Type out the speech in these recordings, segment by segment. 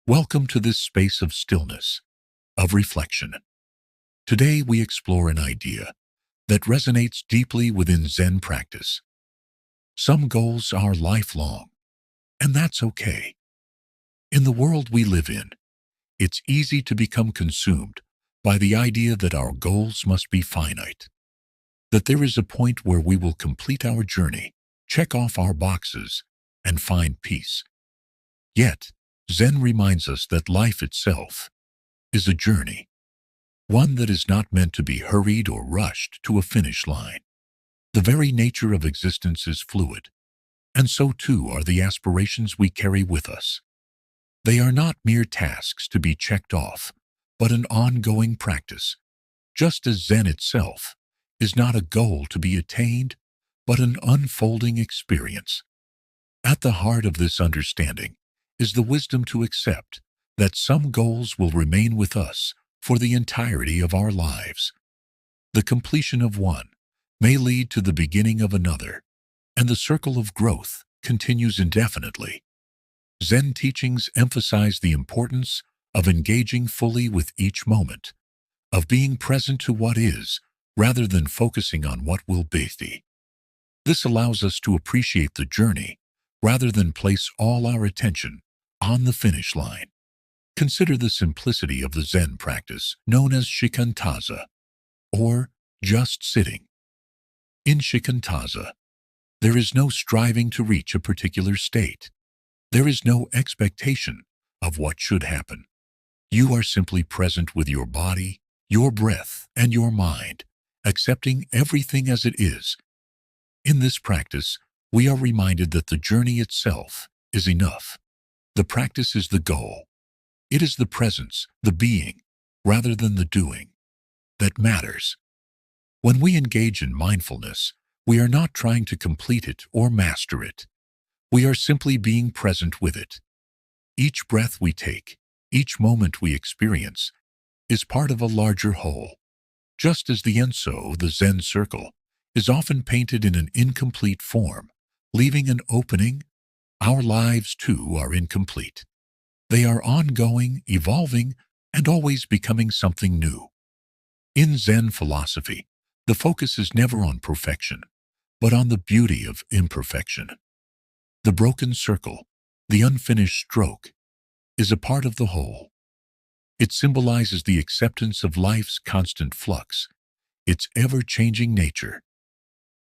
Welcome to this space of stillness, of reflection. Today we explore an idea that resonates deeply within Zen practice. Some goals are lifelong, and that's okay. In the world we live in, it's easy to become consumed by the idea that our goals must be finite, that there is a point where we will complete our journey, check off our boxes, and find peace. Yet, Zen reminds us that life itself is a journey, one that is not meant to be hurried or rushed to a finish line. The very nature of existence is fluid, and so too are the aspirations we carry with us. They are not mere tasks to be checked off, but an ongoing practice, just as Zen itself is not a goal to be attained, but an unfolding experience. At the heart of this understanding is the wisdom to accept that some goals will remain with us for the entirety of our lives. The completion of one may lead to the beginning of another, and the circle of growth continues indefinitely. Zen teachings emphasize the importance of engaging fully with each moment, of being present to what is, rather than focusing on what will be. This allows us to appreciate the journey, rather than place all our attention on the finish line. Consider the simplicity of the Zen practice, known as shikantaza, or just sitting. In shikantaza, there is no striving to reach a particular state. There is no expectation of what should happen. You are simply present with your body, your breath, and your mind, accepting everything as it is. In this practice, we are reminded that the journey itself is enough. The practice is the goal. It is the presence, the being, rather than the doing, that matters. When we engage in mindfulness, we are not trying to complete it or master it. We are simply being present with it. Each breath we take, each moment we experience, is part of a larger whole. Just as the Enso, the Zen circle, is often painted in an incomplete form, leaving an opening, our lives too are incomplete. They are ongoing, evolving, and always becoming something new. In Zen philosophy, the focus is never on perfection, but on the beauty of imperfection. The broken circle, the unfinished stroke, is a part of the whole. It symbolizes the acceptance of life's constant flux, its ever-changing nature.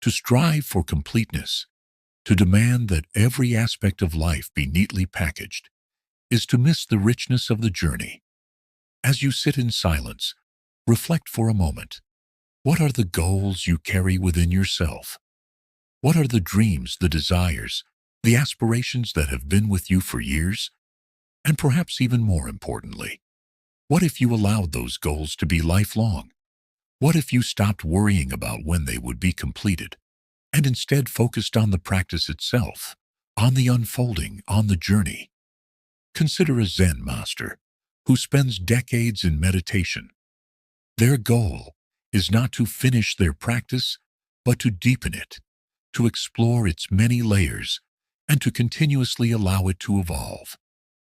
To strive for completeness, to demand that every aspect of life be neatly packaged, is to miss the richness of the journey. As you sit in silence, reflect for a moment. What are the goals you carry within yourself? What are the dreams, the desires, the aspirations that have been with you for years? And perhaps even more importantly, what if you allowed those goals to be lifelong? What if you stopped worrying about when they would be completed, and instead focused on the practice itself, on the unfolding, on the journey? Consider a Zen master who spends decades in meditation. Their goal is not to finish their practice, but to deepen it, to explore its many layers, and to continuously allow it to evolve.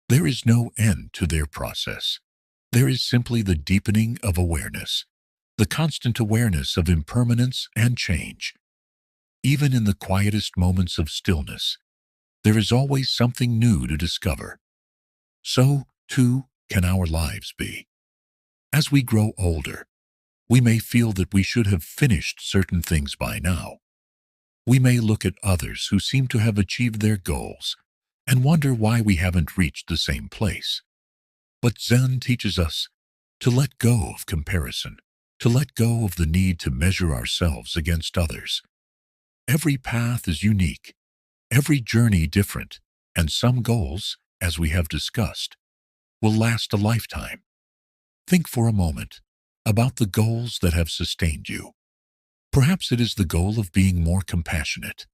There is no end to their process. There is simply the deepening of awareness, the constant awareness of impermanence and change. Even in the quietest moments of stillness, there is always something new to discover. So, too, can our lives be. As we grow older, we may feel that we should have finished certain things by now. We may look at others who seem to have achieved their goals and wonder why we haven't reached the same place. But Zen teaches us to let go of comparison, to let go of the need to measure ourselves against others. Every path is unique, every journey different, and some goals, as we have discussed, will last a lifetime. Think for a moment about the goals that have sustained you. Perhaps it is the goal of being more compassionate,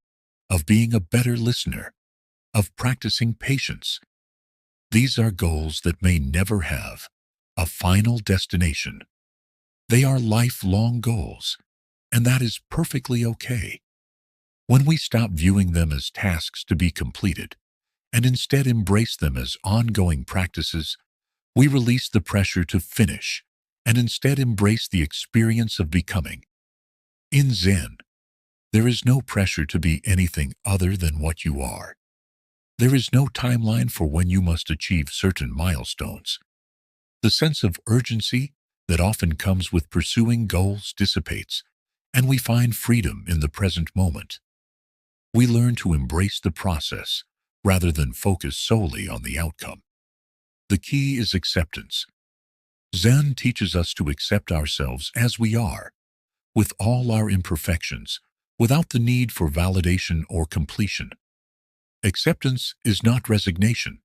of being a better listener, of practicing patience. These are goals that may never have a final destination. They are lifelong goals, and that is perfectly okay. When we stop viewing them as tasks to be completed and instead embrace them as ongoing practices, we release the pressure to finish and instead embrace the experience of becoming. In Zen, there is no pressure to be anything other than what you are. There is no timeline for when you must achieve certain milestones. The sense of urgency that often comes with pursuing goals dissipates, and we find freedom in the present moment. We learn to embrace the process rather than focus solely on the outcome. The key is acceptance. Zen teaches us to accept ourselves as we are, with all our imperfections, without the need for validation or completion. Acceptance is not resignation.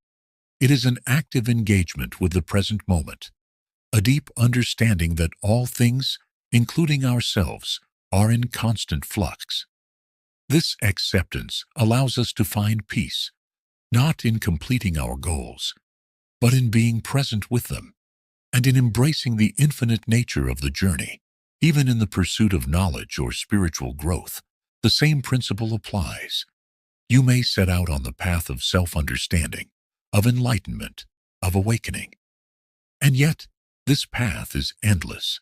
It is an active engagement with the present moment, a deep understanding that all things, including ourselves, are in constant flux. This acceptance allows us to find peace, not in completing our goals, but in being present with them, and in embracing the infinite nature of the journey. Even in the pursuit of knowledge or spiritual growth, the same principle applies. You may set out on the path of self-understanding, of enlightenment, of awakening. And yet, this path is endless.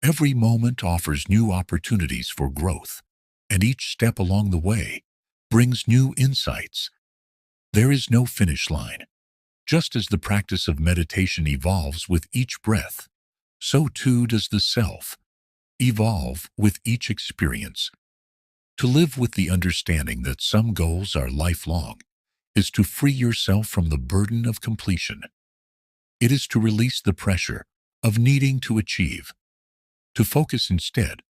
Every moment offers new opportunities for growth, and each step along the way brings new insights. There is no finish line. Just as the practice of meditation evolves with each breath, so too does the self evolve with each experience. To live with the understanding that some goals are lifelong is to free yourself from the burden of completion. It is to release the pressure of needing to achieve, to focus instead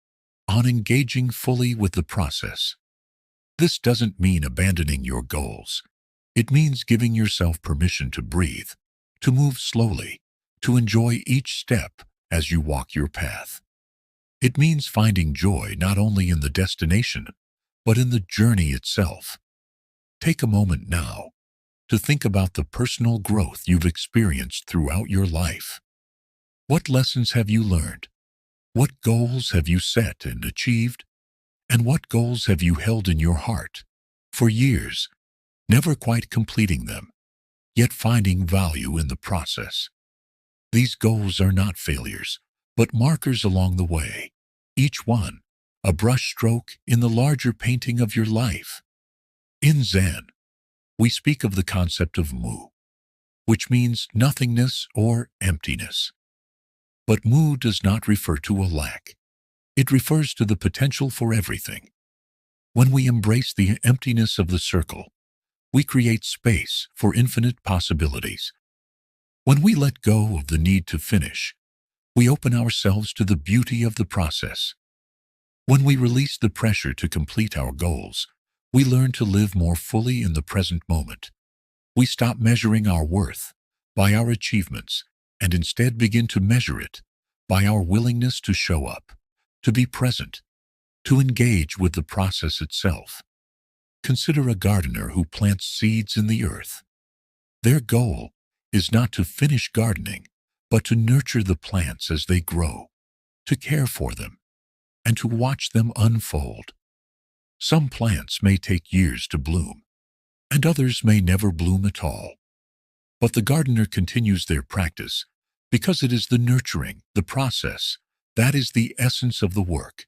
on engaging fully with the process. This doesn't mean abandoning your goals. It means giving yourself permission to breathe, to move slowly, to enjoy each step as you walk your path. It means finding joy not only in the destination, but in the journey itself. Take a moment now to think about the personal growth you've experienced throughout your life. What lessons have you learned? What goals have you set and achieved? And what goals have you held in your heart for years, never quite completing them, yet finding value in the process? These goals are not failures, but markers along the way, each one a brushstroke in the larger painting of your life. In Zen, we speak of the concept of mu, which means nothingness or emptiness. But mu does not refer to a lack. It refers to the potential for everything. When we embrace the emptiness of the circle, we create space for infinite possibilities. When we let go of the need to finish, we open ourselves to the beauty of the process. When we release the pressure to complete our goals, we learn to live more fully in the present moment. We stop measuring our worth by our achievements and instead begin to measure it by our willingness to show up, to be present, to engage with the process itself. Consider a gardener who plants seeds in the earth. Their goal is not to finish gardening, but to nurture the plants as they grow, to care for them, and to watch them unfold. Some plants may take years to bloom, and others may never bloom at all. But the gardener continues their practice because it is the nurturing, the process, that is the essence of the work.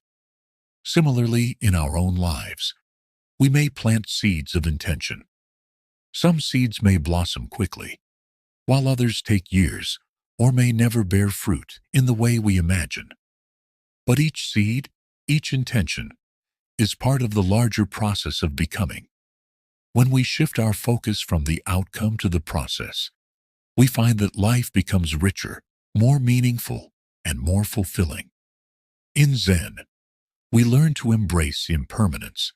Similarly, in our own lives, we may plant seeds of intention. Some seeds may blossom quickly, while others take years or may never bear fruit in the way we imagine. But each seed, each intention, is part of the larger process of becoming. When we shift our focus from the outcome to the process, we find that life becomes richer, more meaningful, and more fulfilling. In Zen, we learn to embrace impermanence,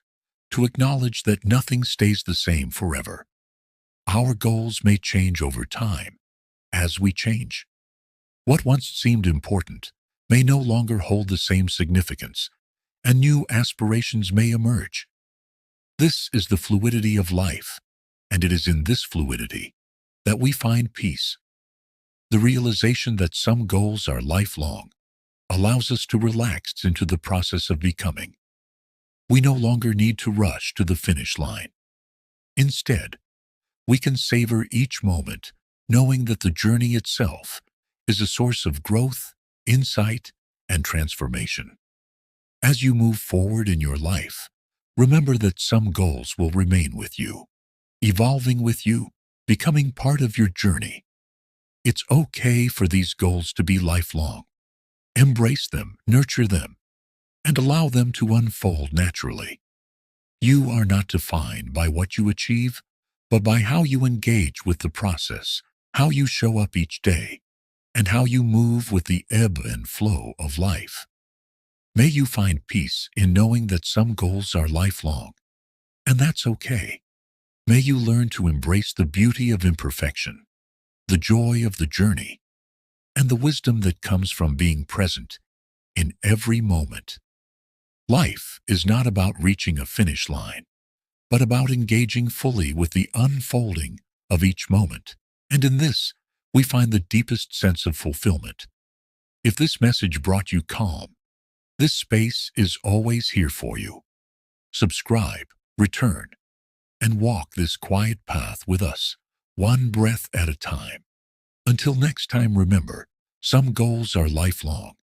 to acknowledge that nothing stays the same forever. Our goals may change over time as we change. What once seemed important may no longer hold the same significance, and new aspirations may emerge. This is the fluidity of life, and it is in this fluidity that we find peace. The realization that some goals are lifelong allows us to relax into the process of becoming. We no longer need to rush to the finish line. Instead, we can savor each moment, knowing that the journey itself is a source of growth, insight, and transformation. As you move forward in your life, remember that some goals will remain with you, evolving with you, becoming part of your journey. It's okay for these goals to be lifelong. Embrace them, nurture them, and allow them to unfold naturally. You are not defined by what you achieve, but by how you engage with the process, how you show up each day, and how you move with the ebb and flow of life. May you find peace in knowing that some goals are lifelong, and that's okay. May you learn to embrace the beauty of imperfection, the joy of the journey, and the wisdom that comes from being present in every moment. Life is not about reaching a finish line, but about engaging fully with the unfolding of each moment. And in this, we find the deepest sense of fulfillment. If this message brought you calm, this space is always here for you. Subscribe, return, and walk this quiet path with us, one breath at a time. Until next time, remember, some goals are lifelong,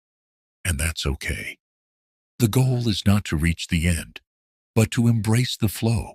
and that's okay. The goal is not to reach the end, but to embrace the flow,